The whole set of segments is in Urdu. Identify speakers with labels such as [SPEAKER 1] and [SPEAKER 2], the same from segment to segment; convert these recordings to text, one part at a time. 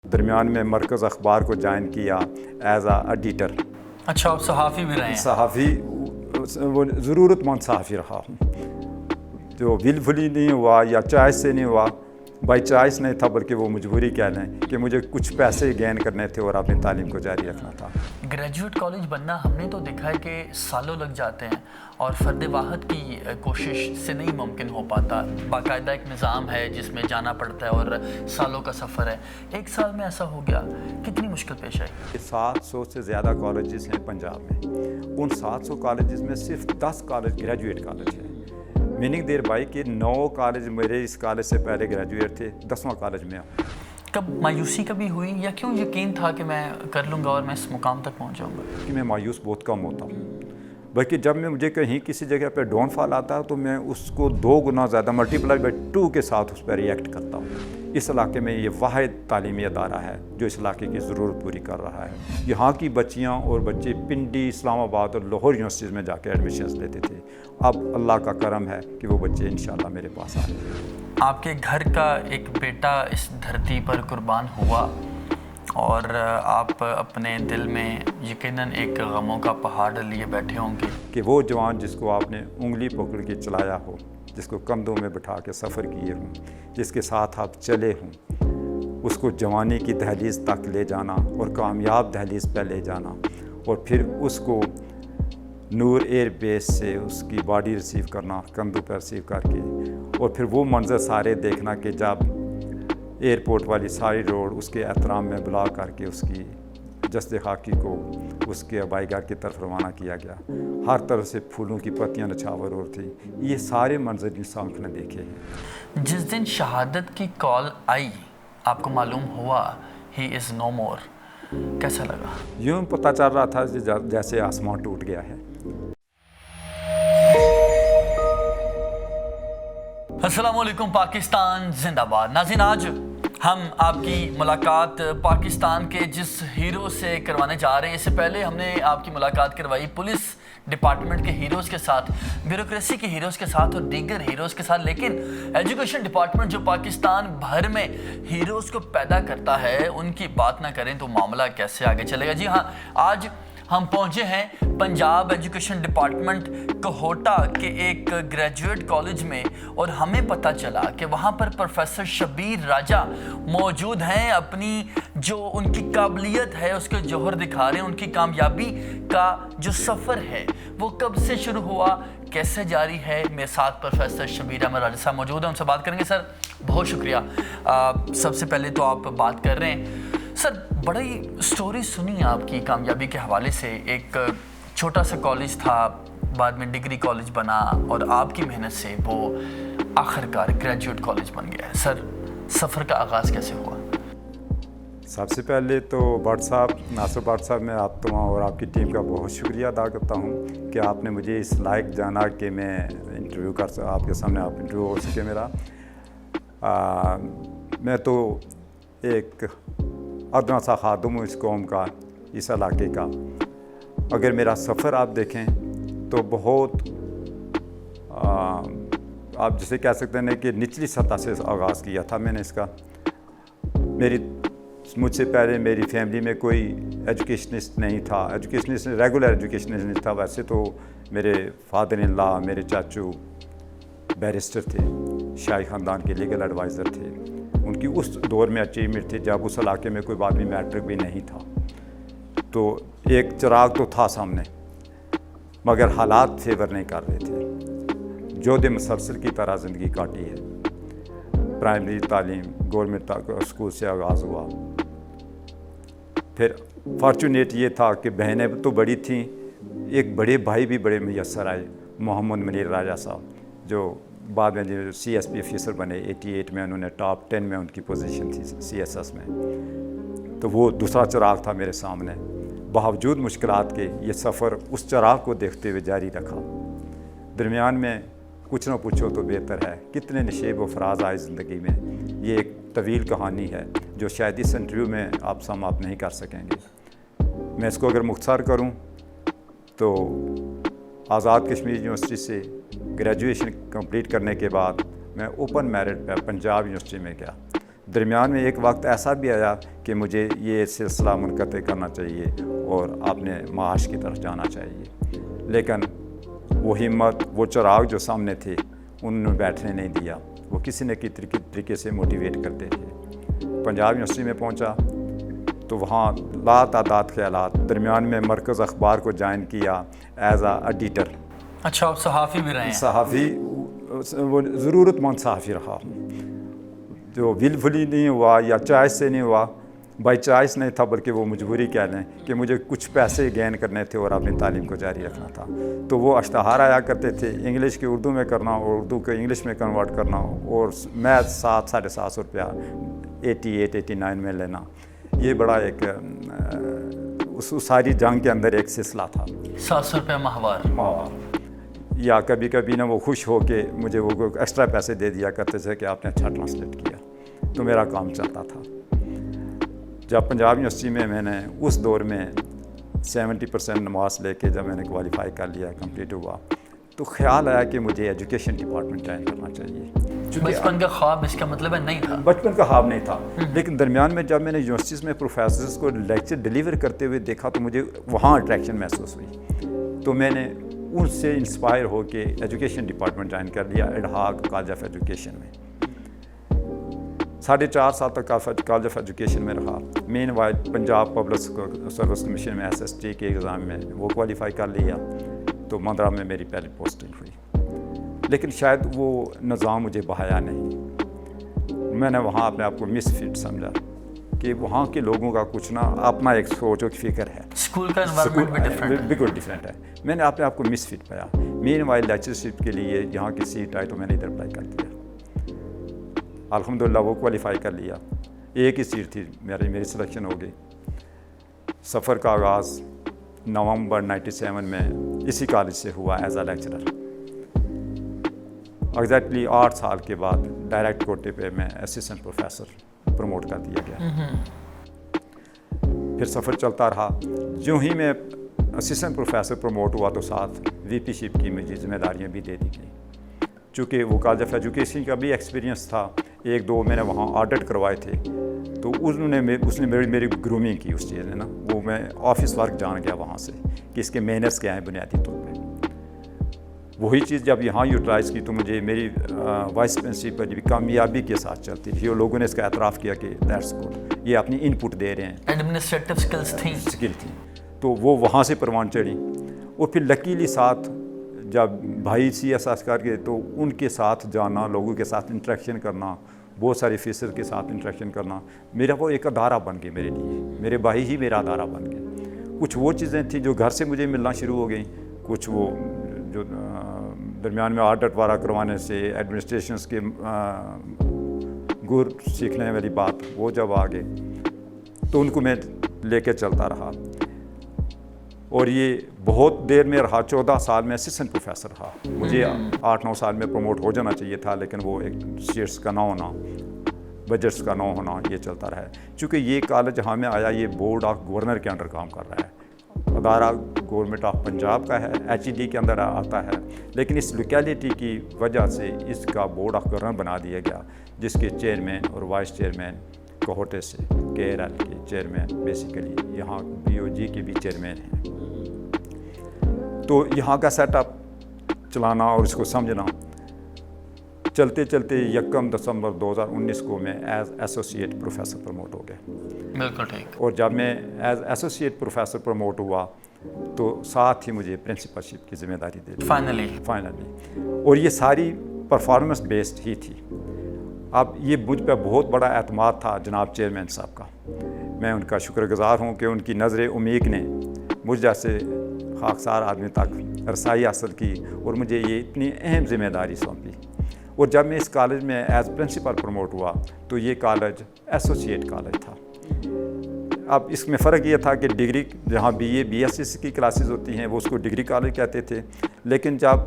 [SPEAKER 1] درمیان میں مرکز اخبار کو جوائن کیا ایز اے ایڈیٹر.
[SPEAKER 2] اچھا، آپ صحافی بھی رہے ہیں؟
[SPEAKER 1] صحافی، وہ ضرورت مند صحافی رہا ہوں، جو ولفلی نہیں ہوا یا چوائس سے نہیں ہوا. بائی چوائس نہیں تھا بلکہ وہ مجبوری کہہ لیں کہ مجھے کچھ پیسے گین کرنے تھے اور اپنی تعلیم کو جاری رکھنا تھا.
[SPEAKER 2] گریجویٹ کالج بننا ہم نے تو دیکھا ہے کہ سالوں لگ جاتے ہیں اور فرد واحد کی کوشش سے نہیں ممکن ہو پاتا. باقاعدہ ایک نظام ہے جس میں جانا پڑتا ہے اور سالوں کا سفر ہے. ایک سال میں ایسا ہو گیا، کتنی مشکل پیش آئی؟
[SPEAKER 1] 700 سے زیادہ کالجز ہیں پنجاب میں. ان 700 کالجز میں صرف 10 کالج گریجویٹ کالج ہیں. میننگ دیر بائی کہ 9 کالج میرے اس کالج سے پہلے گریجویٹ تھے، 10واں کالج میں ہوں.
[SPEAKER 2] کب مایوسی کبھی ہوئی یا کیوں یقین تھا کہ میں کر لوں گا اور میں اس مقام تک پہنچ جاؤں گا؟
[SPEAKER 1] کہ میں مایوس بہت کم ہوتا ہوں، بلکہ جب میں مجھے کہیں کسی جگہ پہ ڈاؤن فال آتا ہے تو میں اس کو 2 گنا زیادہ ملٹیپلائی بائی 2 کے ساتھ اس پہ ریئیکٹ کرتا ہوں. اس علاقے میں یہ واحد تعلیمی ادارہ ہے جو اس علاقے کی ضرورت پوری کر رہا ہے. یہاں کی بچیاں اور بچے پنڈی، اسلام آباد اور لاہور یونیورسٹیز میں جا کے ایڈمیشنز لیتے تھے. اب اللہ کا کرم ہے کہ وہ بچے انشاءاللہ میرے پاس آ رہے ہیں.
[SPEAKER 2] آپ کے گھر کا ایک بیٹا اس دھرتی پر قربان ہوا اور آپ اپنے دل میں یقیناً ایک غموں کا پہاڑ لیے بیٹھے ہوں گے
[SPEAKER 1] کہ وہ جوان جس کو آپ نے انگلی پکڑ کے چلایا ہو، جس کو کندھوں میں بٹھا کے سفر کیے ہوں، جس کے ساتھ آپ چلے ہوں، اس کو جوانی کی دہلیز تک لے جانا اور کامیاب دہلیز پہ لے جانا، اور پھر اس کو نور ایئر بیس سے اس کی باڈی ریسیو کرنا، کندھوں پہ ریسیو کر کے، اور پھر وہ منظر سارے دیکھنا کہ جب ایئرپورٹ والی ساری روڈ اس کے احترام میں بلا کر کے اس کی جسد خاکی کو اس کے آبائی گھر کی طرف روانہ کیا گیا. ہر طرف سے پھولوں کی پتیاں نچھاور اور تھی. یہ سارے منظر جس آنکھ نے دیکھے ہیں.
[SPEAKER 2] جس دن شہادت کی کال آئی، آپ کو معلوم ہوا ہی از نو مور، کیسا لگا؟
[SPEAKER 1] یوں پتہ چل رہا تھا جیسے آسمان ٹوٹ گیا ہے.
[SPEAKER 2] السلام علیکم، پاکستان زندہ باد. ناظرین، آج ہم آپ کی ملاقات پاکستان کے جس ہیرو سے کروانے جا رہے ہیں. اس سے پہلے ہم نے آپ کی ملاقات کروائی پولیس ڈپارٹمنٹ کے ہیروز کے ساتھ، بیوروکریسی کے ہیروز کے ساتھ اور دیگر ہیروز کے ساتھ، لیکن ایجوکیشن ڈپارٹمنٹ جو پاکستان بھر میں ہیروز کو پیدا کرتا ہے، ان کی بات نہ کریں تو معاملہ کیسے آگے چلے گا. جی ہاں، آج ہم پہنچے ہیں پنجاب ایجوکیشن ڈپارٹمنٹ کوہوٹا کے ایک گریجویٹ کالج میں، اور ہمیں پتہ چلا کہ وہاں پر پروفیسر شبیر راجہ موجود ہیں. اپنی جو ان کی قابلیت ہے اس کے جوہر دکھا رہے ہیں. ان کی کامیابی کا جو سفر ہے وہ کب سے شروع ہوا، کیسے جاری ہے. میرے ساتھ پروفیسر شبیر احمد راجہ صاحب موجود ہیں، ان سے بات کریں گے. سر بہت شکریہ. سب سے پہلے تو آپ بات کر رہے ہیں سر، بڑی سٹوری سنی آپ کی کامیابی کے حوالے سے. ایک چھوٹا سا کالج تھا، بعد میں ڈگری کالج بنا، اور آپ کی محنت سے وہ آخرکار گریجویٹ کالج بن گیا ہے. سر سفر کا آغاز کیسے ہوا؟
[SPEAKER 1] سب سے پہلے تو بٹ صاحب، ناصر بٹ صاحب، میں آپ تمام اور آپ کی ٹیم کا بہت شکریہ ادا کرتا ہوں کہ آپ نے مجھے اس لائق جانا کہ میں انٹرویو آپ کے سامنے آپ انٹرویو ہو سکے میرا. میں تو ایک ادنا سا خادم ہوں اس قوم کا، اس علاقے کا. اگر میرا سفر آپ دیکھیں تو بہت آپ جسے کہہ سکتے ہیں کہ نچلی سطح سے آغاز کیا تھا میں نے اس کا. مجھ سے پہلے میری فیملی میں کوئی ایجوکیشنسٹ نہیں تھا، ریگولر ایجوکیشنسٹ نہیں تھا. ویسے تو میرے فادر ان لا، میرے چاچو بیرسٹر تھے، شاہی خاندان کے لیگل ایڈوائزر تھے. ان کی اس دور میں اچیومنٹ تھی جب اس علاقے میں کوئی آدمی میٹرک بھی نہیں تھا. تو ایک چراغ تو تھا سامنے، مگر حالات فیور نہیں کر رہے تھے. جود مسلسل کی طرح زندگی کاٹی ہے. پرائمری تعلیم گورنمنٹ اسکول سے آغاز ہوا. پھر فارچونیٹ یہ تھا کہ بہنیں تو بڑی تھیں، ایک بڑے بھائی بھی بڑے میسر آئے، محمد منیر راجہ صاحب، جو بعد میں جو سی ایس پی آفیسر بنے. 88 میں انہوں نے ٹاپ 10 میں ان کی پوزیشن تھی سی ایس ایس میں. تو وہ دوسرا چراغ تھا میرے سامنے. باوجود مشکلات کے یہ سفر اس چراغ کو دیکھتے ہوئے جاری رکھا. درمیان میں کچھ نہ پوچھو تو بہتر ہے، کتنے نشیب و فراز آئے زندگی میں. یہ ایک طویل کہانی ہے جو شاید اس انٹرویو میں آپ سماعت نہیں کر سکیں گے. میں اس کو اگر مختصر کروں تو آزاد کشمیر یونیورسٹی سے گریجویشن کمپلیٹ کرنے کے بعد میں اوپن میرٹ پہ پنجاب یونیورسٹی میں گیا. درمیان میں ایک وقت ایسا بھی آیا کہ مجھے یہ سلسلہ منقطع کرنا چاہیے اور اپنے معاش کی طرف جانا چاہیے، لیکن وہ ہمت، وہ چراغ جو سامنے تھے انہوں نے بیٹھنے نہیں دیا، وہ کسی نہ کسی طریقے سے موٹیویٹ کرتے تھے۔ پنجاب یونیورسٹی میں پہنچا تو وہاں لا تعداد خیالات، درمیان میں مرکز اخبار کو جوائن کیا ایز اے ایڈیٹر۔
[SPEAKER 2] اچھا، آپ صحافی بھی رہے ہیں؟
[SPEAKER 1] صحافی، وہ ضرورت مند صحافی رہا ہوں، جو ولفلی نہیں ہوا یا چوائس سے نہیں ہوا، بائی چوائس نہیں تھا بلکہ وہ مجبوری کہہ لیں کہ مجھے کچھ پیسے گین کرنے تھے اور اپنی تعلیم کو جاری رکھنا تھا۔ تو وہ اشتہار آیا کرتے تھے، انگلش کے اردو میں کرنا اور اردو کو انگلش میں کنورٹ کرنا، اور میں 700-750 روپیہ 88-89 میں لینا، یہ بڑا ایک اس ساری جنگ کے اندر ایک سلسلہ تھا۔
[SPEAKER 2] 700 روپے ماہوار،
[SPEAKER 1] یا کبھی کبھی نہ وہ خوش ہو کے مجھے وہ ایکسٹرا پیسے دے دیا کرتے تھے کہ آپ نے اچھا ٹرانسلیٹ کیا، تو میرا کام چلتا تھا۔ جب پنجاب یونیورسٹی میں نے اس دور میں 70% نماز لے کے جب میں نے کوالیفائی کر لیا، کمپلیٹ ہوا، تو خیال آیا کہ مجھے ایجوکیشن ڈپارٹمنٹ جوائن کرنا چاہیے۔
[SPEAKER 2] بچپن کا خواب اس کا مطلب ہے نہیں تھا؟
[SPEAKER 1] بچپن کا خواب نہیں تھا، لیکن درمیان میں جب میں نے یونیورسٹیز میں پروفیسرز کو لیکچر ڈیلیور کرتے ہوئے دیکھا تو مجھے وہاں اٹریکشن محسوس ہوئی، تو میں نے ان سے انسپائر ہو کے ایجوکیشن ڈپارٹمنٹ جوائن کر لیا ad hoc college of education میں۔ 4.5 سال تک کالج آف ایجوکیشن میں رہا۔ Meanwhile Punjab public service commission میں SST کے ایگزام میں وہ کوالیفائی کر لیا، تو مندرہ میں میری پہلی پوسٹنگ ہوئی، لیکن شاید وہ نظام مجھے بہایا نہیں۔ میں نے وہاں اپنے آپ کو مس فٹ سمجھا کہ وہاں کے لوگوں کا کچھ نہ اپنا ایک سوچ و فکر ہے،
[SPEAKER 2] اسکول کا انوائرمنٹ بھی ڈفرینٹ ہے،
[SPEAKER 1] بالکل ڈفرینٹ ہے۔ میں نے اپنے آپ کو مس فٹ پایا۔ مین وائل لیکچرشپ کے لیے یہاں کی سیٹ آئی تو میں نے ادھر اپلائی کر دیا، الحمدللہ وہ کوالیفائی کر لیا، ایک ہی سیٹ تھی میری سلیکشن ہو گئی۔ سفر کا آغاز نومبر 97 میں اسی کالج سے ہوا ایز اے لیکچرر۔ ایگزیکٹلی 8 سال کے بعد ڈائریکٹ کوٹے پہ میں اسسٹنٹ پروفیسر پروموٹ کر دیا گیا۔ پھر سفر چلتا رہا، جو ہی میں اسسٹنٹ پروفیسر پروموٹ ہوا تو ساتھ VP شپ کی مجھے ذمہ داریاں بھی دے دی گئیں۔ چونکہ وہ کالج آف ایجوکیشن کا بھی ایکسپیرینس تھا، 1-2 میں نے وہاں آڈٹ کروائے تھے، تو اس نے میری گرومنگ کی اس چیز نے نا، وہ میں آفس ورک جان گیا وہاں سے کہ اس کے مینرز کیا ہیں بنیادی طور پہ۔ وہی چیز جب یہاں یوٹیلائز کی تو مجھے میری وائس پرنسپل بھی کامیابی کے ساتھ چلتی تھی، اور لوگوں نے اس کا اعتراف کیا کہ دیٹس گڈ، یہ اپنی ان پٹ دے رہے ہیں،
[SPEAKER 2] ایڈمنسٹریٹو اسکل
[SPEAKER 1] تھیں، تو وہ وہاں سے پروان چڑھی۔ اور پھر لکیلی ساتھ جب بھائی CSS کر کے تو ان کے ساتھ جانا، لوگوں کے ساتھ انٹریکشن کرنا، بہت سارے آفیسر کے ساتھ انٹریکشن کرنا، میرا وہ ایک ادارہ بن گئی میرے لیے، میرے بھائی ہی میرا ادارہ بن گئے۔ کچھ وہ چیزیں تھیں جو گھر سے مجھے ملنا شروع ہو گئیں، کچھ وہ جو درمیان میں آڈٹ وغیرہ کروانے سے ایڈمنسٹریشنس کے گر سیکھنے والی بات وہ جب آ گئے تو ان کو میں لے کے چلتا رہا، اور یہ بہت دیر میں رہا، 14 سال میں اسسٹنٹ پروفیسر رہا۔ مجھے 8-9 سال میں پروموٹ ہو جانا چاہیے تھا، لیکن وہ ایک سیٹس کا نہ ہونا، بجٹس کا نہ ہونا، یہ چلتا رہا ہے۔ چونکہ یہ کالج جہاں میں آیا یہ بورڈ آف گورنر کے انڈر کام کر رہا ہے، ادارہ گورنمنٹ آف پنجاب کا ہے، HED کے اندر آتا ہے، لیکن اس لوکیلٹی کی وجہ سے اس کا بورڈ آف گورنر بنا دیا گیا، جس کے چیئرمین اور وائس چیئرمین کوہوٹے سے KRL کے چیئرمین، بیسیکلی یہاں BOG کے بھی چیئرمین ہیں۔ تو یہاں کا سیٹ اپ چلانا اور اس کو سمجھنا، چلتے چلتے 1 دسمبر 2019 کو میں ایز ایسوسیٹ پروفیسر پروموٹ ہو گیا۔
[SPEAKER 2] بالکل ٹھیک۔
[SPEAKER 1] اور جب میں ایز ایسوسیٹ پروفیسر پروموٹ ہوا تو ساتھ ہی مجھے پرنسپل شپ کی ذمہ داری دے دی فائنلی، اور یہ ساری پرفارمنس بیسڈ ہی تھی۔ اب یہ مجھ پہ بہت بڑا اعتماد تھا جناب چیئرمین صاحب کا، میں ان کا شکر گزار ہوں کہ ان کی نظر امید نے مجھ جیسے خاکسار آدمی تک رسائی حاصل کی اور مجھے یہ اتنی اہم ذمہ داری سونپی۔ اور جب میں اس کالج میں ایز پرنسپل پروموٹ ہوا تو یہ کالج ایسوسیٹ کالج تھا۔ اب اس میں فرق یہ تھا کہ ڈگری جہاں BA BSc کی کلاسز ہوتی ہیں وہ اس کو ڈگری کالج کہتے تھے، لیکن جب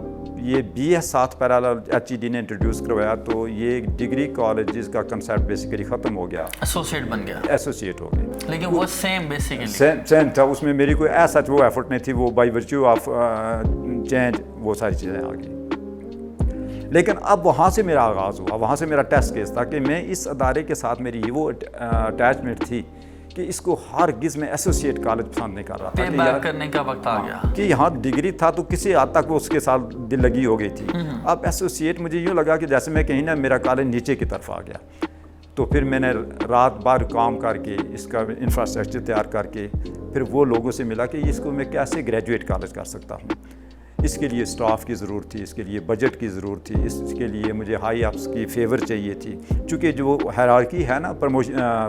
[SPEAKER 1] یہ BS ساتھ پیرالل HED نے انٹروڈیوس کروایا تو یہ ڈگری کالجز کا کنسیپٹ بیسیکلی ختم ہو گیا،
[SPEAKER 2] ایسوسیٹ بن گیا،
[SPEAKER 1] ایسوسیٹ ہو گئے،
[SPEAKER 2] لیکن وہ سیم بیسیکلی
[SPEAKER 1] سیم تھا۔ اس میں میری کوئی ایسا وہ ایفرٹ نہیں تھی، وہ بائی ورچیو آف چینج وہ ساری چیزیں آ گئی۔ لیکن اب وہاں سے میرا آغاز ہوا, وہاں سے میرا ٹیسٹ کیس تھا کہ میں اس ادارے کے ساتھ میری وہ اٹیچمنٹ تھی کہ اس کو ہرگز میں ایسوسیٹ کالج پسند نہیں کر رہا تھا.
[SPEAKER 2] پے بیک کرنے کا وقت آ گیا
[SPEAKER 1] کہ یہاں ڈگری تھا تو کسی حد تک وہ اس کے ساتھ دل لگی ہو گئی تھی. اب ایسوسیٹ مجھے یوں لگا کہ جیسے میں کہیں نہ میرا کالج نیچے کی طرف آ گیا. تو پھر میں نے رات بھر کام کر کے اس کا انفراسٹرکچر تیار کر کے پھر وہ لوگوں سے ملا کہ اس کو میں کیسے گریجویٹ کالج کر سکتا ہوں. اس کے لیے سٹاف کی ضرورت تھی, اس کے لیے بجٹ کی ضرورت تھی, اس کے لیے مجھے ہائی اپس کی فیور چاہیے تھی. چونکہ جو ہیرارکی ہے نا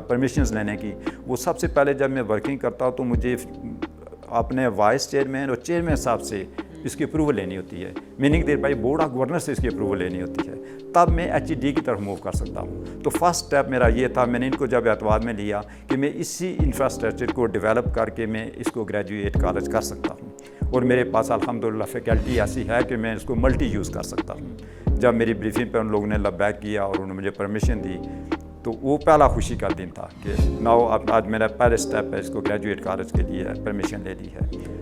[SPEAKER 1] پرمیشنز لینے کی, وہ سب سے پہلے جب میں ورکنگ کرتا ہوں تو مجھے اپنے وائس چیئرمین اور چیئرمین صاحب سے اس کی اپروول لینی ہوتی ہے. میننگ دیر بھائی بورڈ آف گورنر سے اس کی اپروول لینی ہوتی ہے, تب میں HED کی طرف موو کر سکتا ہوں. تو فرسٹ اسٹیپ میرا یہ تھا, میں نے ان کو جب اعتماد میں لیا کہ میں اسی انفراسٹرکچر کو ڈیولپ کر کے میں اس کو گریجویٹ کالج کر سکتا ہوں. اور میرے پاس الحمدللہ فیکلٹی ایسی ہے کہ میں اس کو ملٹی یوز کر سکتا ہوں. جب میری بریفنگ پہ ان لوگوں نے لبیک کیا اور انہوں نے مجھے پرمیشن دی تو وہ پہلا خوشی کا دن تھا کہ ناؤ اب آج میرا پہلے اسٹیپ ہے اس کو گریجویٹ کالج کے لیے پرمیشن لے لی ہے.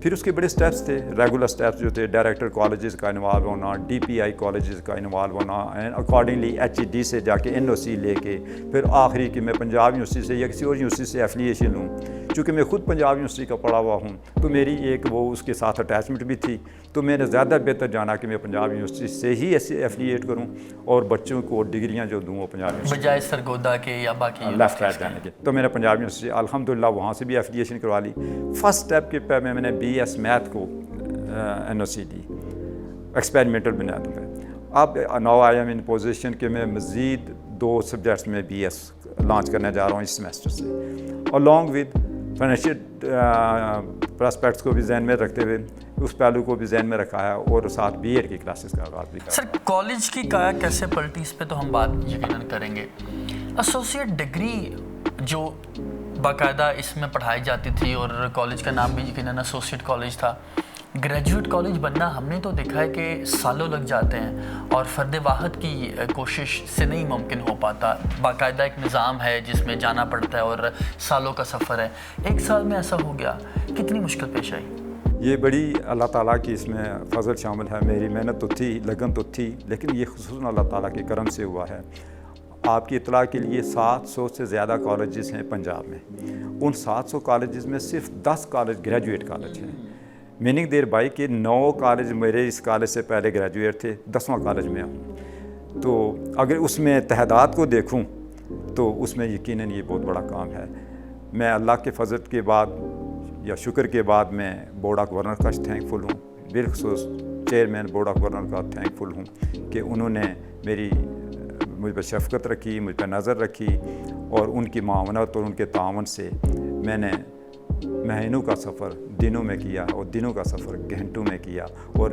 [SPEAKER 1] پھر اس کے بڑے سٹیپس تھے, ریگولر سٹیپس جو تھے, ڈائریکٹر کالجز کا انوالو ہونا, DPI کالجز کا انوالو ہونا, اینڈ اکارڈنگلی HED سے جا کے NOC لے کے پھر آخری کہ میں پنجاب یونیورسٹی سے یا کسی اور یونیورسٹی سے ایفیلیشن لوں. چونکہ میں خود پنجاب یونیورسٹی کا پڑھا ہوا ہوں تو میری ایک وہ اس کے ساتھ اٹیچمنٹ بھی تھی. تو میں نے زیادہ بہتر جانا کہ میں پنجاب یونیورسٹی سے ہی ایسے ایفیلیٹ کروں اور بچوں کو ڈگریاں جو دوں وہ پنجاب یونیورسٹی
[SPEAKER 2] بجائے سرگودا کے یا باقی
[SPEAKER 1] لیفٹ رائٹ جانے کے. تو میں نے پنجاب یونیورسٹی الحمدللہ وہاں سے بھی ایفیلیشن کروا لی. فرسٹ اسٹیپ کے پہ میں نے BS میتھ کو NOC دی ایکسپیریمنٹل بنیادوں پہ. اب now I am in position کہ میں مزید 2 سبجیکٹس میں BS لانچ کرنے جا رہا ہوں اس سیمسٹر سے, اور لانگ ود فائنینشیل پراسپیکٹس کو بھی ذہن میں رکھتے ہوئے اس پہلو کو بھی ذہن میں رکھا ہے, اور ساتھ BEd کی کلاسز کا آغاز بھی کیا.
[SPEAKER 2] سر کالج کی کایا کیسے پلٹی, اس پہ تو ہم بات یقیناً کریں گے. ایسوسیٹ ڈگری جو باقاعدہ اس میں پڑھائی جاتی تھی اور کالج کا نام بھی یقیناً ایسوسیٹ کالج تھا. گریجویٹ کالج بننا ہم نے تو دیکھا ہے کہ سالوں لگ جاتے ہیں اور فرد واحد کی کوشش سے نہیں ممکن ہو پاتا. باقاعدہ ایک نظام ہے جس میں جانا پڑتا ہے اور سالوں کا سفر ہے. 1 سال میں ایسا ہو گیا, کتنی مشکل پیش آئی؟
[SPEAKER 1] یہ بڑی اللہ تعالیٰ کی اس میں فضل شامل ہے. میری محنت تو تھی, لگن تو تھی, لیکن یہ خصوصاً اللہ تعالیٰ کے کرم سے ہوا ہے. آپ کی اطلاع کے لیے 700 سے زیادہ کالجز ہیں پنجاب میں. ان 700 کالجز میں صرف 10 کالج گریجویٹ کالج ہیں. میننگ دیر بائی کہ 9 کالج میرے اس کالج سے پہلے گریجویٹ تھے, 10واں کالج میں ہوں. تو اگر اس میں تعداد کو دیکھوں تو اس میں یقیناً یہ بہت بڑا کام ہے. میں اللہ کے فضل کے بعد یا شکر کے بعد میں بورڈ آف گورنر کا تھینک فل ہوں, بالخصوص چیئرمین بورڈ آف گورنر کا تھینک فل ہوں کہ انہوں نے مجھ پہ شفقت رکھی, مجھ پہ نظر رکھی, اور ان کی معاونت اور ان کے تعاون سے میں نے مہینوں کا سفر دنوں میں کیا اور دنوں کا سفر گھنٹوں میں کیا, اور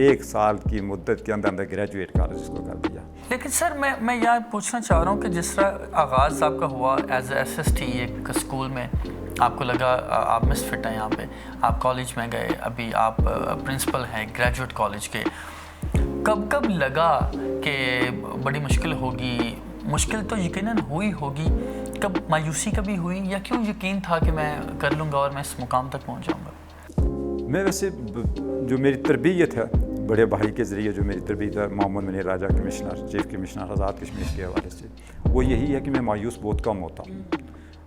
[SPEAKER 1] 1 سال کی مدت کے اندر گریجویٹ کالج اس کو کر دیا.
[SPEAKER 2] لیکن سر میں یہاں پوچھنا چاہ رہا ہوں کہ جس طرح آغاز آپ کا ہوا ایز اے SST ایک اسکول میں, آپ کو لگا آپ مس فٹ ہیں یہاں پہ, آپ کالج میں گئے, ابھی آپ پرنسپل ہیں گریجویٹ کالج کے. کب لگا کہ بڑی مشکل ہوگی؟ مشکل تو یقیناً ہوئی ہوگی. کب مایوسی کبھی ہوئی یا کیوں یقین تھا کہ میں کر لوں گا اور میں اس مقام تک پہنچ جاؤں گا؟
[SPEAKER 1] میں ویسے جو میری تربیت ہے بڑے بھائی کے ذریعے جو میری تربیت ہے محمد منیر راجہ commissioner, chief commissioner Azad Kashmir کے حوالے سے, وہ یہی ہے کہ میں مایوس بہت کم ہوتا ہوں.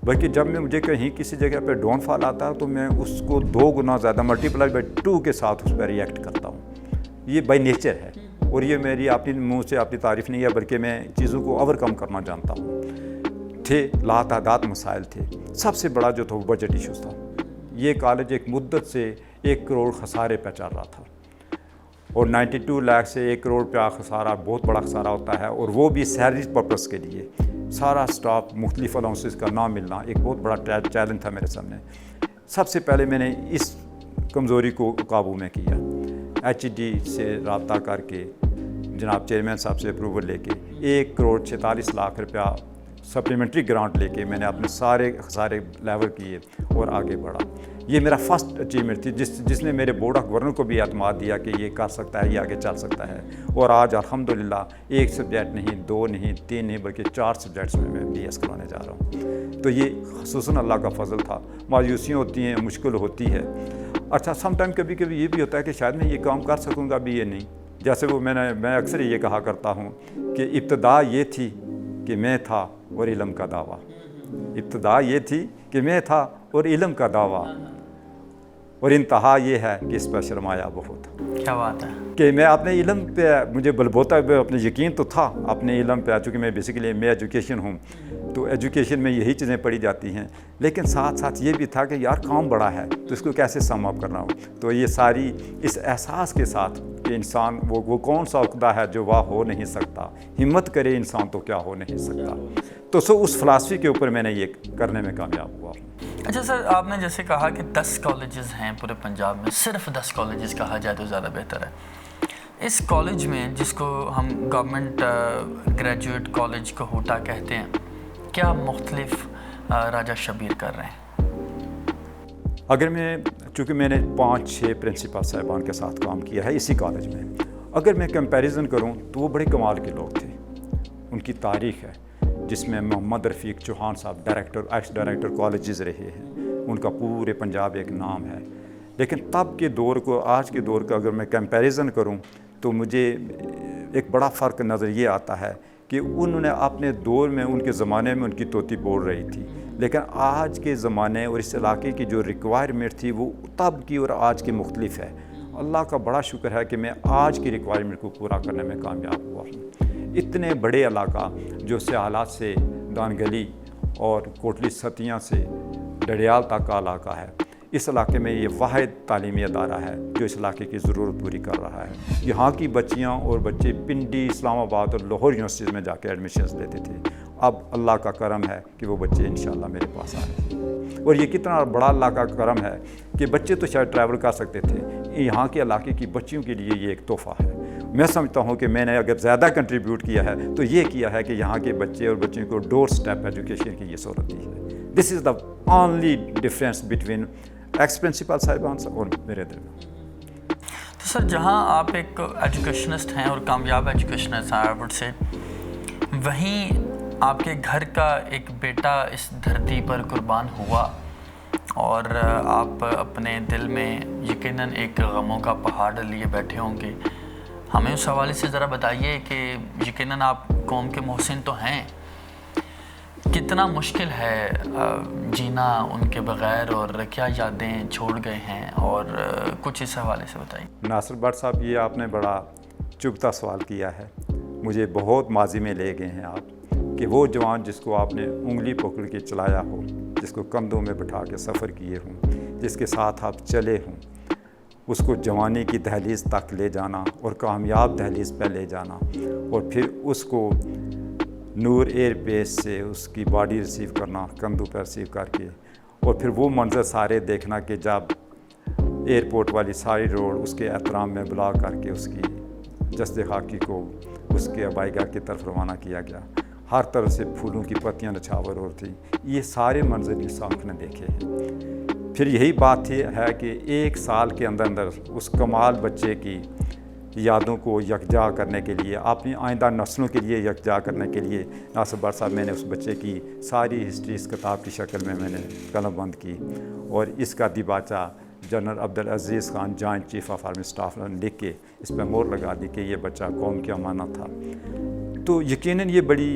[SPEAKER 1] بلکہ جب میں مجھے کہیں کسی جگہ پہ ڈاؤن فال آتا ہے تو میں اس کو 2 گنا زیادہ ملٹیپلائی بائی 2 کے ساتھ اس پہ ریئیکٹ کرتا ہوں. یہ بائی نیچر ہے, اور یہ میری اپنی منہ سے اپنی تعریف نہیں ہے, بلکہ میں چیزوں کو اوور کم کرنا جانتا ہوں. تھے لاتعداد مسائل تھے, سب سے بڑا جو تھا وہ بجٹ ایشوز تھا. یہ کالج ایک مدت سے 1 کروڑ خسارے پہ چل رہا تھا, اور 92 لاکھ سے 1 کروڑ پہ خسارہ بہت بڑا خسارہ ہوتا ہے, اور وہ بھی سیلری پرپس کے لیے. سارا سٹاف مختلف الاؤنسز کا نہ ملنا ایک بہت بڑا چیلنج تھا میرے سامنے. سب سے پہلے میں نے اس کمزوری کو قابو میں کیا. HED سے رابطہ کر کے جناب چیئرمین صاحب سے اپروول لے کے 1 کروڑ 46 لاکھ روپیہ سپلیمنٹری گرانٹ لے کے میں نے اپنے سارے خسارے لیول کیے اور آگے بڑھا. یہ میرا فرسٹ اچیومنٹ تھی جس نے میرے بورڈ آف گورنر کو بھی اعتماد دیا کہ یہ کر سکتا ہے, یہ آگے چل سکتا ہے. اور آج الحمدللہ 1 سبجیکٹ نہیں, 2 نہیں, 3 نہیں, بلکہ 4 سبجیکٹس میں BS کروانے جا رہا ہوں. تو یہ خصوصاً اللہ کا فضل تھا. مایوسیاں ہوتی ہیں, مشکل ہوتی ہے. اچھا سم ٹائم کبھی کبھی یہ بھی ہوتا ہے کہ شاید میں یہ کام کر سکوں گا بھی, یہ نہیں. جیسے وہ میں اکثر یہ کہا کرتا ہوں کہ ابتدا یہ تھی کہ میں تھا اور علم کا دعویٰ، ابتدا یہ تھی کہ میں تھا اور علم کا دعویٰ، اور انتہا یہ ہے کہ اس پر شرمایا بہت۔
[SPEAKER 2] کیا بات ہے
[SPEAKER 1] کہ میں اپنے علم پہ مجھے بلبوتا اپنے یقین تو تھا اپنے علم پہ، چونکہ میں بیسیکلی میں ایجوکیشن ہوں، تو ایجوکیشن میں یہی چیزیں پڑھی جاتی ہیں، لیکن ساتھ ساتھ یہ بھی تھا کہ یار کام بڑا ہے تو اس کو کیسے سم اپ کرنا ہو۔ تو یہ ساری اس احساس کے ساتھ کہ انسان وہ کون سا عقدہ ہے جو واہ ہو نہیں سکتا، ہمت کرے انسان تو کیا ہو نہیں سکتا، تو اس فلاسفی کے اوپر میں نے یہ کرنے میں کامیاب ہوا۔
[SPEAKER 2] اچھا سر، آپ نے جیسے کہا کہ 10 کالجز ہیں پورے پنجاب میں، صرف 10 کالجز کہا جائے تو زیادہ بہتر ہے۔ اس کالج میں جس کو ہم گورنمنٹ گریجویٹ کالج کوہوٹا کہتے ہیں، کیا مختلف راجہ شبیر کر رہے ہیں؟
[SPEAKER 1] اگر چونکہ میں نے 5-6 پرنسپل صاحبان کے ساتھ کام کیا ہے اسی کالج میں، اگر میں کمپیریزن کروں تو وہ بڑے کمال کے لوگ تھے۔ ان کی تاریخ ہے جس میں محمد رفیق چوہان صاحب ایکس ڈائریکٹر کالجز رہے ہیں، ان کا پورے پنجاب ایک نام ہے۔ لیکن تب کے دور کو آج کے دور کا اگر میں کمپیریزن کروں تو مجھے ایک بڑا فرق نظر یہ آتا ہے کہ انہوں نے اپنے دور میں، ان کے زمانے میں ان کی طوطی بول رہی تھی، لیکن آج کے زمانے اور اس علاقے کی جو ریکوائرمنٹ تھی وہ تب کی اور آج کی مختلف ہے۔ اللہ کا بڑا شکر ہے کہ میں آج کی ریکوائرمنٹ کو پورا کرنے میں کامیاب ہوا ہوں۔ اتنے بڑے علاقہ جو سیالات سے دانگلی اور کوٹلی ستیاں سے ڈڈیال تک کا علاقہ ہے، اس علاقے میں یہ واحد تعلیمی ادارہ ہے جو اس علاقے کی ضرورت پوری کر رہا ہے۔ یہاں کی بچیاں اور بچے پنڈی، اسلام آباد اور لاہور یونیورسٹیز میں جا کے ایڈمیشنز لیتے تھے۔ اب اللہ کا کرم ہے کہ وہ بچے انشاءاللہ میرے پاس آ رہے ہیں، اور یہ کتنا بڑا اللہ کا کرم ہے کہ بچے تو شاید ٹریول کر سکتے تھے، یہاں کے علاقے کی بچیوں کے لیے یہ ایک تحفہ ہے۔ میں سمجھتا ہوں کہ میں نے اگر زیادہ کنٹریبیوٹ کیا ہے تو یہ کیا ہے کہ یہاں کے بچے اور بچیوں کو ڈور سٹیپ ایجوکیشن کی یہ سہولت دی ہے۔ This is the only difference between ex principal صاحبان اور میرے درمیان۔
[SPEAKER 2] تو سر، جہاں آپ ایک ایجوکیشنسٹ ہیں اور کامیاب ایجوکیشنسٹ ہیں، آئی وڈ سے، وہیں آپ کے گھر کا ایک بیٹا اس دھرتی پر قربان ہوا، اور آپ اپنے دل میں یقیناً ایک غموں کا پہاڑ لیے بیٹھے ہوں گے۔ ہمیں اس حوالے سے ذرا بتائیے کہ یقیناً آپ قوم کے محسن تو ہیں، کتنا مشکل ہے جینا ان کے بغیر، اور کیا یادیں چھوڑ گئے ہیں، اور کچھ اس حوالے سے بتائیے۔
[SPEAKER 1] ناصر بٹ صاحب، یہ آپ نے بڑا چبھتا سوال کیا ہے، مجھے بہت ماضی میں لے گئے ہیں آپ، کہ وہ جوان جس کو آپ نے انگلی پکڑ کے چلایا ہو، جس کو کندھوں میں بٹھا کے سفر کیے ہوں، جس کے ساتھ آپ چلے ہوں، اس کو جوانی کی دہلیز تک لے جانا اور کامیاب دہلیز پہ لے جانا، اور پھر اس کو نور ایئر بیس سے اس کی باڈی ریسیو کرنا، کندھوں پہ ریسیو کر کے، اور پھر وہ منظر سارے دیکھنا کہ جب ایئرپورٹ والی ساری روڈ اس کے احترام میں بلاک کر کے اس کی جسد خاکی کو اس کے ابائی گاہ کی طرف روانہ کیا گیا، ہر طرف سے پھولوں کی پتیاں نچھاور اور تھیں، یہ سارے منظر انسان نے دیکھے ہیں۔ پھر یہی بات ہے کہ 1 سال کے اندر اس کمال بچے کی یادوں کو یکجا کرنے کے لیے، اپنی آئندہ نسلوں کے لیے یکجا کرنے کے لیے، ناصر بٹ صاحب، میں نے اس بچے کی ساری ہسٹری اس کتاب کی شکل میں نے قلم بند کی، اور اس کا دیباچہ general Abdul Aziz Khan joint chief of army staff نے لکھ کے اس پہ مہر لگا دی کہ یہ بچہ قوم کی امانت تھا۔ تو یقیناً یہ بڑی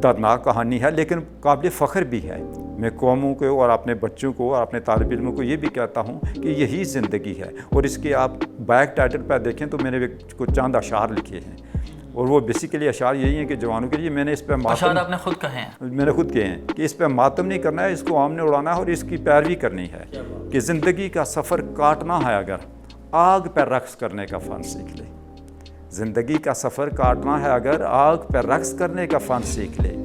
[SPEAKER 1] دردناک کہانی ہے، لیکن قابل فخر بھی ہے۔ میں قوموں کو اور اپنے بچوں کو اور اپنے طالب علموں کو یہ بھی کہتا ہوں کہ یہی زندگی ہے، اور اس کے آپ بیک ٹائٹل پہ دیکھیں تو میں نے کچھ چند اشعار لکھے ہیں، اور وہ بیسیکلی اشعار یہی ہیں کہ جوانوں کے لیے میں نے اس پہ
[SPEAKER 2] اشعار آپ نے خود کہے ہیں؟
[SPEAKER 1] میں نے خود کہے ہیں کہ اس پہ ماتم نہیں کرنا ہے، اس کو آمنے اڑانا ہے اور اس کی پیروی کرنی ہے، کہ زندگی کا سفر کاٹنا ہے اگر آگ پہ رقص کرنے کا فن سیکھ لے، زندگی کا سفر کاٹنا ہے اگر آگ پہ رقص کرنے کا فن سیکھ لے،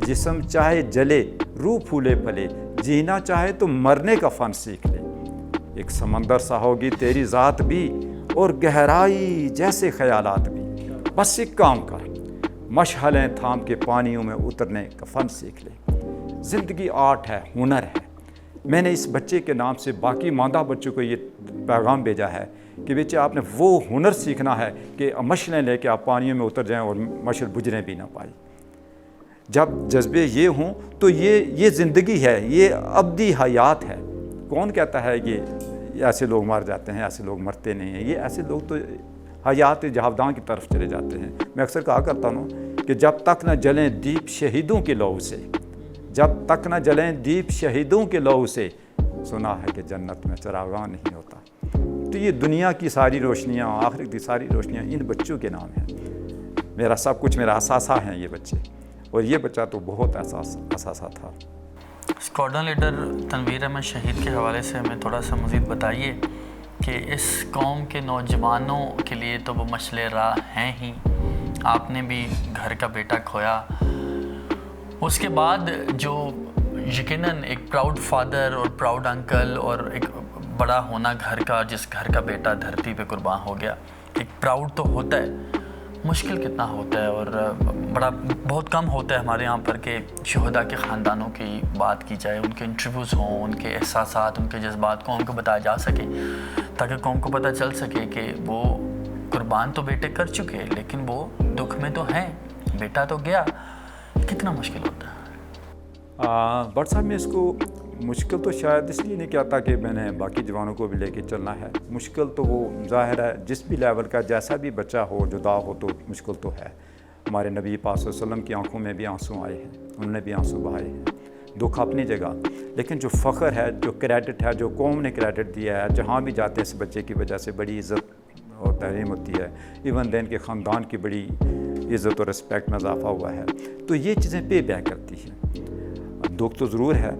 [SPEAKER 1] جسم چاہے جلے روح پھولے پھلے، جینا چاہے تو مرنے کا فن سیکھ لے، ایک سمندر سا ہوگی تیری ذات بھی اور گہرائی جیسے خیالات بھی، بس ایک کام کر، مشعلیں تھام کے پانیوں میں اترنے کا فن سیکھ لے۔ زندگی آرٹ ہے، ہنر ہے۔ میں نے اس بچے کے نام سے باقی ماندہ بچوں کو یہ پیغام بھیجا ہے کہ بچے آپ نے وہ ہنر سیکھنا ہے کہ مشعلیں لے کے آپ پانیوں میں اتر جائیں اور مشعل بجھنے بھی نہ پائے۔ جب جذبے یہ ہوں تو یہ زندگی ہے، یہ ابدی حیات ہے۔ کون کہتا ہے کہ ایسے لوگ مر جاتے ہیں، ایسے لوگ مرتے نہیں ہیں؟ یہ ایسے لوگ تو حیات جاوداں کی طرف چلے جاتے ہیں. میں اکثر کہا کرتا ہوں کہ جب تک نہ جلیں دیپ شہیدوں کے لہو سے، جب تک نہ جلیں دیپ شہیدوں کے لہو سے، سنا ہے کہ جنت میں چراغاں نہیں ہوتا. تو یہ دنیا کی ساری روشنیاں، آخرت کی ساری روشنیاں ان بچوں کے نام ہیں. میرا سب کچھ، میرا اثاثہ ہیں یہ بچے، اور یہ بچہ تو بہت اثاثہ تھا.
[SPEAKER 2] اسکواڈرن لیڈر تنویر احمد شہید کے حوالے سے ہمیں تھوڑا سا مزید بتائیے کہ اس قوم کے نوجوانوں کے لیے تو وہ مشعل راہ ہیں ہی. آپ نے بھی گھر کا بیٹا کھویا، اس کے بعد جو یقیناً ایک پراؤڈ فادر اور پراؤڈ انکل اور ایک بڑا ہونا گھر کا، جس گھر کا بیٹا دھرتی پہ قربان ہو گیا، ایک پراؤڈ تو ہوتا ہے. مشکل کتنا ہوتا ہے، اور بہت کم ہوتا ہے ہمارے یہاں پر کہ شہداء کے خاندانوں کی بات کی جائے، ان کے انٹرویوز ہوں، ان کے احساسات، ان کے جذبات قوم کو بتایا جا سکے، تاکہ قوم کو پتہ چل سکے کہ وہ قربان تو بیٹے کر چکے لیکن وہ دکھ میں تو ہیں، بیٹا تو گیا. کتنا مشکل ہوتا ہے؟
[SPEAKER 1] بٹ صاحب میں اس کو مشکل تو شاید اس لیے نہیں کہتا کہ میں نے باقی جوانوں کو بھی لے کے چلنا ہے. مشکل تو وہ ظاہر ہے جس بھی لیول کا جیسا بھی بچہ ہو، جدا ہو، تو مشکل تو ہے. ہمارے نبی پاک صلی اللہ علیہ وسلم کی آنکھوں میں بھی آنسو آئے ہیں، انہوں نے بھی آنسو بہائے ہیں. دکھ اپنی جگہ، لیکن جو فخر ہے، جو کریڈٹ ہے، جو قوم نے کریڈٹ دیا ہے، جہاں بھی جاتے ہیں اس بچے کی وجہ سے بڑی عزت اور تحریم ہوتی ہے. ایون دین کے خاندان کی بڑی عزت اور رسپیکٹ میں اضافہ ہوا ہے. تو یہ چیزیں پے بیک کرتی ہیں. دکھ تو ضرور ہے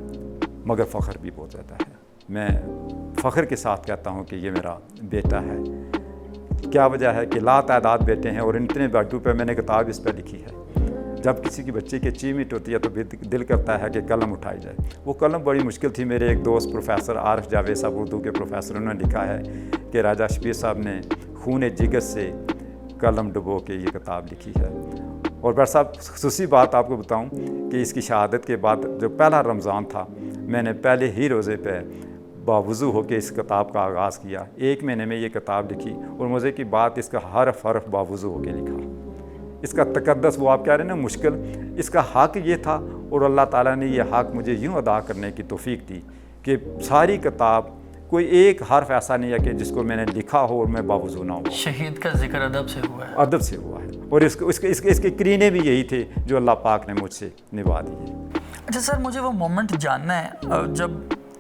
[SPEAKER 1] مگر فخر بھی بہت زیادہ ہے. میں فخر کے ساتھ کہتا ہوں کہ یہ میرا بیٹا ہے. کیا وجہ ہے کہ لا تعداد بیٹے ہیں، اور اتنے بیٹوں پہ میں نے کتاب اس پہ لکھی ہے. جب کسی کی بچے کی اچیومنٹ ہوتی ہے تو دل کرتا ہے کہ قلم اٹھائی جائے. وہ قلم بڑی مشکل تھی. میرے ایک دوست پروفیسر عارف جاوید صاحب، اردو کے پروفیسر، انہوں نے لکھا ہے کہ راجہ شبیر صاحب نے خون جگر سے قلم ڈبو کے یہ کتاب لکھی ہے. اور بڑا صاحب خصوصی بات آپ کو بتاؤں کہ اس کی شہادت کے بعد جو پہلا رمضان تھا، میں نے پہلے ہی روزے پہ باوضو ہو کے اس کتاب کا آغاز کیا. 1 مہینے میں یہ کتاب لکھی، اور مزے کی بات اس کا حرف باوضو ہو کے لکھا. اس کا تقدس، وہ آپ کہہ رہے ہیں نا مشکل، اس کا حق یہ تھا، اور اللہ تعالیٰ نے یہ حق مجھے یوں ادا کرنے کی توفیق دی کہ ساری کتاب کوئی ایک حرف ایسا نہیں ہے کہ جس کو میں نے لکھا ہو اور میں باوضو نہ ہو.
[SPEAKER 2] شہید کا ذکر ادب سے ہوا ہے.
[SPEAKER 1] ادب سے ہوا ہے، اور اس کے کرینے بھی یہی تھے جو اللہ پاک نے مجھ سے نبھا دیے.
[SPEAKER 2] اچھا سر، مجھے وہ مومنٹ جاننا ہے جب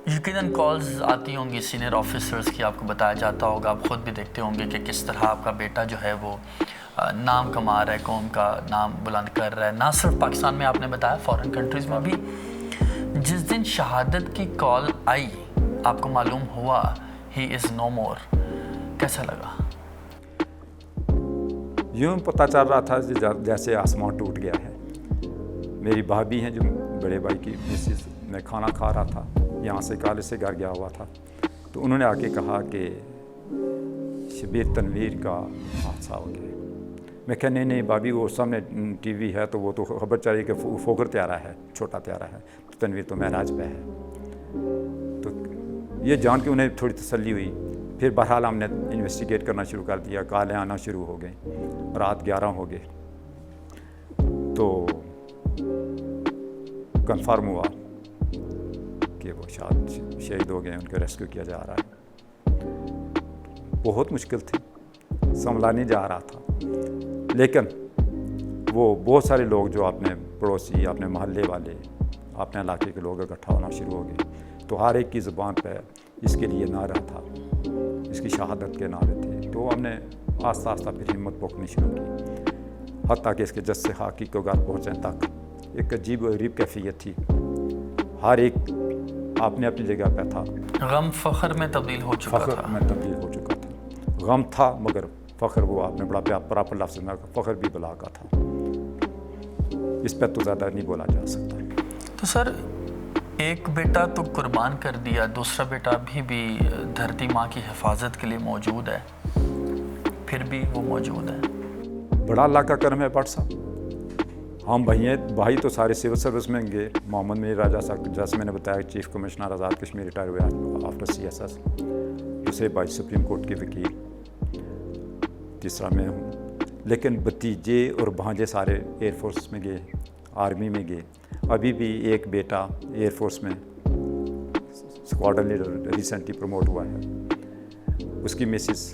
[SPEAKER 2] یقیناً کالز آتی ہوں گی سینئر آفیسرز کی، آپ کو بتایا جاتا ہوگا، آپ خود بھی دیکھتے ہوں گے کہ کس طرح آپ کا بیٹا جو ہے وہ نام کما رہا ہے، قوم کا نام بلند کر رہا ہے، نہ صرف پاکستان میں، آپ نے بتایا فورن کنٹریز میں بھی. جس دن شہادت کی کال آئی، آپ کو معلوم ہوا ہی از نو مور، کیسا لگا؟
[SPEAKER 1] یوں پتہ چل رہا تھا جیسے آسمان ٹوٹ گیا ہے. میری بھابھی ہیں جو بڑے بھائی کی مسز، میں کھانا کھا رہا تھا، یہاں سے کالج سے گھر گیا ہوا تھا، تو انہوں نے آ کے کہا کہ شبیر تنویر کا حادثہ ہو گیا. میں کہا نہیں بھابھی، وہ سامنے ٹی وی ہے تو وہ تو خبر چل رہی کہ فوگر طیارہ ہے، چھوٹا طیارہ ہے، تو تنویر تو معراج پہ ہے. تو یہ جان کے انہیں تھوڑی تسلی ہوئی. پھر بہرحال ہم نے انویسٹیگیٹ کرنا شروع کر دیا، کالیں آنا شروع ہو گئیں، رات 11 ہو گئے، تو کنفرم ہوا کہ وہ شہید ہو گئے، ان کو ریسکیو کیا جا رہا ہے. بہت مشکل تھی، سنبھلا نہیں جا رہا تھا، لیکن وہ بہت سارے لوگ جو اپنے پڑوسی، اپنے محلے والے، اپنے علاقے کے لوگ اکٹھا ہونا شروع ہو گئے. تو ہر ایک کی زبان پہ اس کے لیے نعرہ تھا، اس کی شہادت کے نعرے تھے. تو ہم نے آہستہ آہستہ پھر ہمت پوکھنی شروع کی، حتیٰ کہ اس کے جسے خاکی کو گھر پہنچنے تک. ایک عجیب و غریب کیفیت تھی، ہر ایک اپنے اپنی جگہ پہ تھا.
[SPEAKER 2] غم فخر میں تبدیل ہو چکا تھا.
[SPEAKER 1] فخر میں تبدیل ہو چکا تھا. غم تھا مگر فخر، وہ آپ نے بڑا پراپر لفظ میں، فخر بھی بلا کا تھا. اس پہ تو زیادہ نہیں بولا جا سکتا.
[SPEAKER 2] تو سر، ایک بیٹا تو قربان کر دیا، دوسرا بیٹا بھی دھرتی ماں کی حفاظت کے لیے موجود ہے، پھر بھی وہ موجود ہے.
[SPEAKER 1] بڑا اللہ کا کرم ہے بٹ صاحب. ہم بھائی تو سارے سول سروس میں گئے. محمد منیر راجہ صاحب جیسے میں نے بتایا chief commissioner Azad Kashmir retire ہوئے آفٹر CSS. دوسرے بھائی سپریم کورٹ کے وکیل، تیسرا میں ہوں. لیکن بھتیجے اور بھانجے سارے ایئر فورس میں گئے، آرمی میں گئے. ابھی بھی ایک بیٹا ایئر فورس میں اسکواڈرن لیڈر ریسنٹلی پروموٹ ہوا ہے. اس کی مسز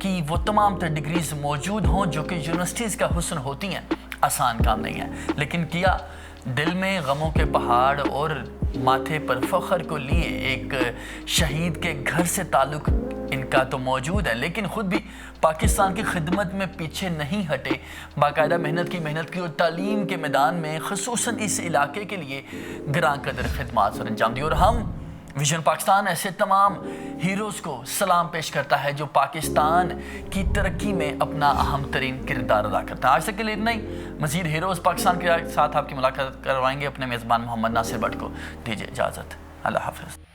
[SPEAKER 2] کی وہ تمام تر ڈگریز موجود ہوں جو کہ یونیورسٹیز کا حسن ہوتی ہیں، آسان کام نہیں ہے، لیکن کیا دل میں غموں کے پہاڑ اور ماتھے پر فخر کو لیے ایک شہید کے گھر سے تعلق ان کا تو موجود ہے، لیکن خود بھی پاکستان کی خدمت میں پیچھے نہیں ہٹے، باقاعدہ محنت کی اور تعلیم کے میدان میں خصوصاً اس علاقے کے لیے گراں قدر خدمات سر انجام دی۔ اور ہم ویژن پاکستان ایسے تمام ہیروز کو سلام پیش کرتا ہے جو پاکستان کی ترقی میں اپنا اہم ترین کردار ادا کرتا ہے۔ آج تک کے لیے اتنا ہی، مزید ہیروز پاکستان کے ساتھ آپ کی ملاقات کروائیں گے اپنے میزبان محمد ناصر بٹ کو۔ دیجیے اجازت، اللہ حافظ۔